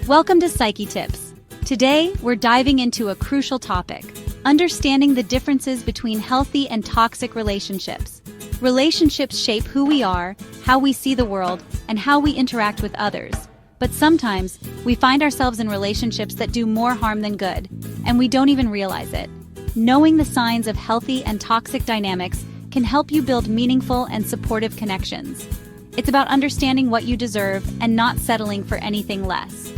Welcome to Psyche Tips. Today, we're diving into a crucial topic, understanding the differences between healthy and toxic relationships. Relationships shape who we are, how we see the world, and how we interact with others. But sometimes, we find ourselves in relationships that do more harm than good, and we don't even realize it. Knowing the signs of healthy and toxic dynamics can help you build meaningful and supportive connections. It's about understanding what you deserve and not settling for anything less.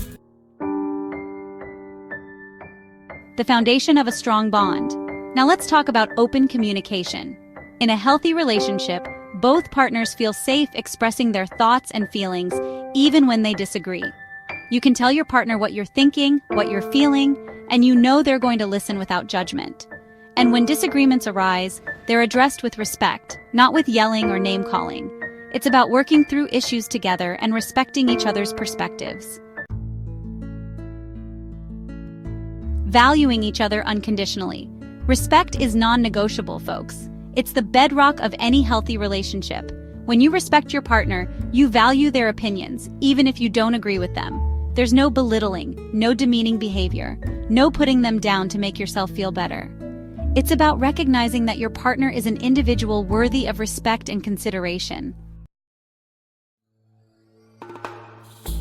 The foundation of a strong bond. Now let's talk about open communication. In a healthy relationship, both partners feel safe expressing their thoughts and feelings, even when they disagree. You can tell your partner what you're thinking, what you're feeling, and you know they're going to listen without judgment. And when disagreements arise, they're addressed with respect, not with yelling or name-calling. It's about working through issues together and respecting each other's perspectives. Valuing each other unconditionally. Respect is non-negotiable, folks. It's the bedrock of any healthy relationship. When you respect your partner, you value their opinions, even if you don't agree with them. There's no belittling, no demeaning behavior, no putting them down to make yourself feel better. It's about recognizing that your partner is an individual worthy of respect and consideration.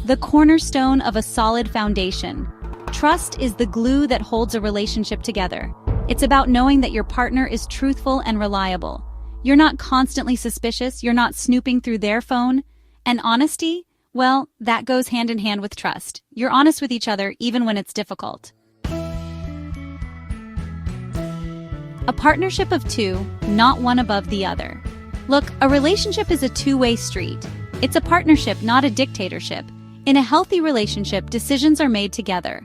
The cornerstone of a solid foundation. Trust is the glue that holds a relationship together. It's about knowing that your partner is truthful and reliable. You're not constantly suspicious, you're not snooping through their phone. And honesty? Well, that goes hand in hand with trust. You're honest with each other even when it's difficult. A partnership of two, not one above the other. Look, a relationship is a two-way street. It's a partnership, not a dictatorship. In a healthy relationship, decisions are made together.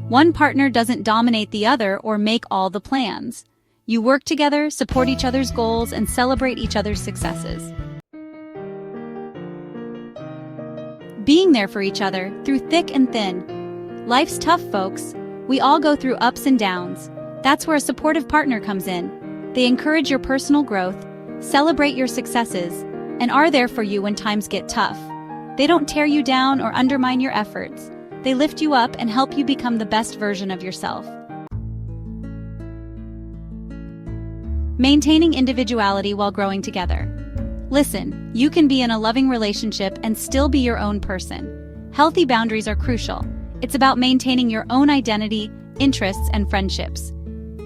One partner doesn't dominate the other or make all the plans. You work together, support each other's goals, and celebrate each other's successes. Being there for each other through thick and thin. Life's tough, folks. We all go through ups and downs. That's where a supportive partner comes in. They encourage your personal growth, celebrate your successes, and are there for you when times get tough. They don't tear you down or undermine your efforts. They lift you up and help you become the best version of yourself. Maintaining individuality while growing together. Listen, you can be in a loving relationship and still be your own person. Healthy boundaries are crucial. It's about maintaining your own identity, interests, and friendships.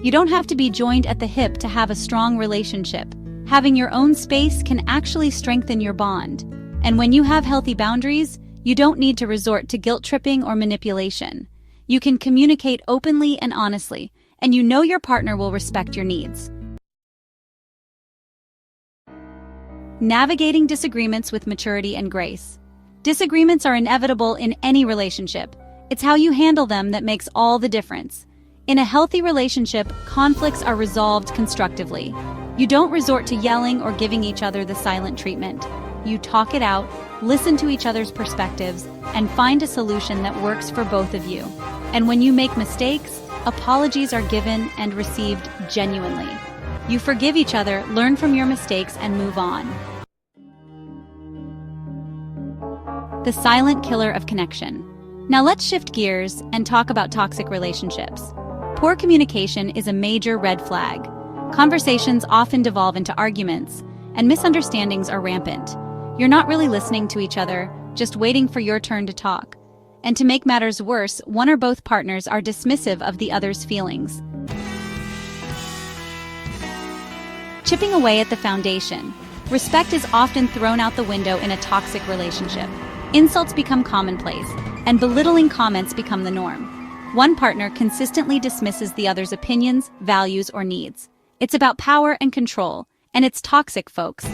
You don't have to be joined at the hip to have a strong relationship. Having your own space can actually strengthen your bond. And when you have healthy boundaries, you don't need to resort to guilt-tripping or manipulation. You can communicate openly and honestly, and you know your partner will respect your needs. Navigating disagreements with maturity and grace. Disagreements are inevitable in any relationship. It's how you handle them that makes all the difference. In a healthy relationship, conflicts are resolved constructively. You don't resort to yelling or giving each other the silent treatment. You talk it out, listen to each other's perspectives, and find a solution that works for both of you. And when you make mistakes, apologies are given and received genuinely. You forgive each other, learn from your mistakes, and move on. The silent killer of connection. Now let's shift gears and talk about toxic relationships. Poor communication is a major red flag. Conversations often devolve into arguments, and misunderstandings are rampant. You're not really listening to each other, just waiting for your turn to talk. And to make matters worse, one or both partners are dismissive of the other's feelings. Chipping away at the foundation. Respect is often thrown out the window in a toxic relationship. Insults become commonplace, and belittling comments become the norm. One partner consistently dismisses the other's opinions, values, or needs. It's about power and control, and it's toxic, folks.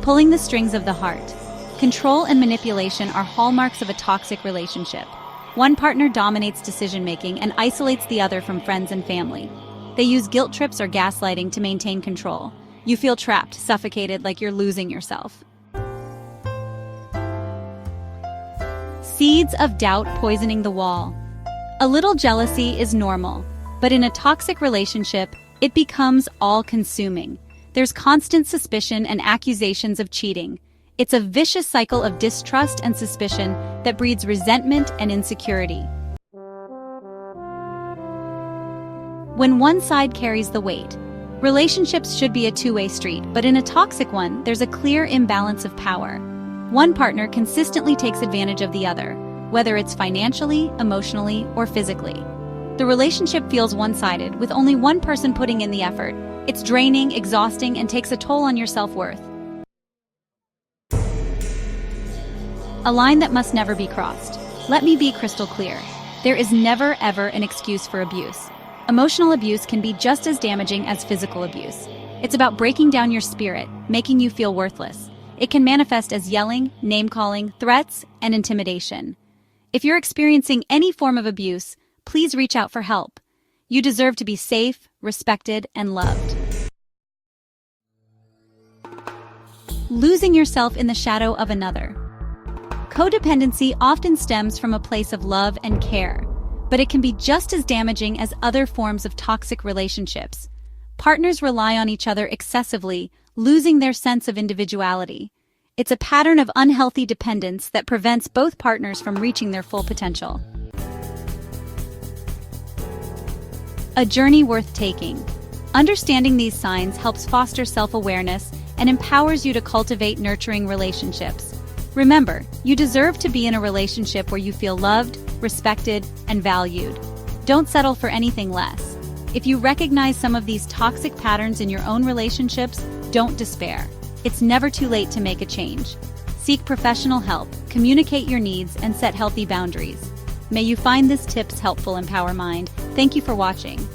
Pulling the strings of the heart. Control and manipulation are hallmarks of a toxic relationship. One partner dominates decision-making and isolates the other from friends and family. They use guilt trips or gaslighting to maintain control. You feel trapped, suffocated, like you're losing yourself. Seeds of doubt poisoning the wall. A little jealousy is normal, but in a toxic relationship, it becomes all-consuming. There's constant suspicion and accusations of cheating. It's a vicious cycle of distrust and suspicion that breeds resentment and insecurity. When one side carries the weight, relationships should be a two-way street, but in a toxic one, there's a clear imbalance of power. One partner consistently takes advantage of the other, whether it's financially, emotionally, or physically. The relationship feels one-sided, with only one person putting in the effort. It's draining, exhausting, and takes a toll on your self-worth. A line that must never be crossed. Let me be crystal clear. There is never, ever an excuse for abuse. Emotional abuse can be just as damaging as physical abuse. It's about breaking down your spirit, making you feel worthless. It can manifest as yelling, name-calling, threats, and intimidation. If you're experiencing any form of abuse, please reach out for help. You deserve to be safe, respected, and loved. Losing yourself in the shadow of another. Codependency often stems from a place of love and care, but it can be just as damaging as other forms of toxic relationships. Partners rely on each other excessively, losing their sense of individuality. It's a pattern of unhealthy dependence that prevents both partners from reaching their full potential. A journey worth taking. Understanding these signs helps foster self-awareness and empowers you to cultivate nurturing relationships. Remember, you deserve to be in a relationship where you feel loved, respected, and valued. Don't settle for anything less. If you recognize some of these toxic patterns in your own relationships, don't despair. It's never too late to make a change. Seek professional help, communicate your needs, and set healthy boundaries. May you find these tips helpful in Power Mind. Thank you for watching.